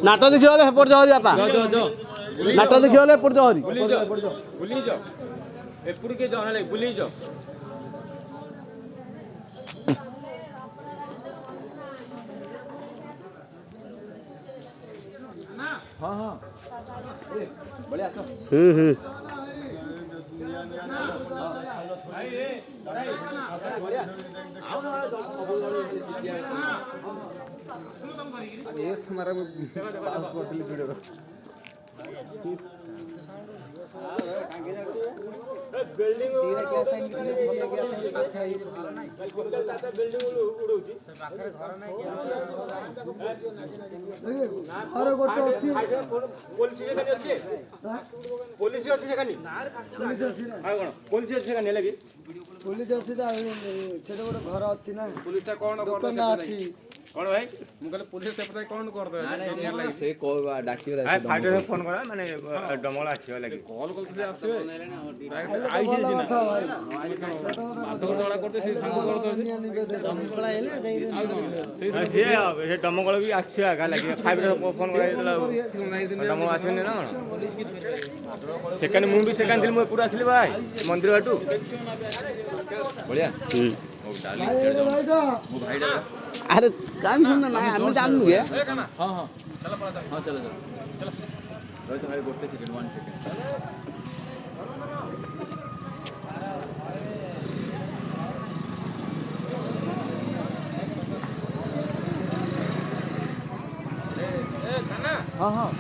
नाट देखिए हेपट जहरी बापा नाट देखिए एपट जहरी बुली जाओ हाँ हाँ बढ़िया हमारा बिल्डिंग पुलिस अच्छी लगी पुलिस अच्छी गोटे घर अच्छी ना पुलिस कौन अच्छी कौन भाई मुझे पुलिस से कौन कर से डाकियो फाइटर फोन करा माने डमल आछियो लागि कॉल कल से आछियो आई जे ना बात डमला करते से संग करते डमला हेले जे हे डमगळ भी आछियो आगा लागि फाइटर फोन करा डमल आछियो ना सेकंड मु भी सेकंड दिल मु पूरा आछली भाई मंदिर बाटू बढ़िया ओ डार्लिंग सेड जाओ मो भाई डा अरे काम सुन ना हम जानू है हां हां चलो पड़ा हां चलो चलो रोहित भाई गोटे सेकंड 1 सेकंड ए खाना हां हां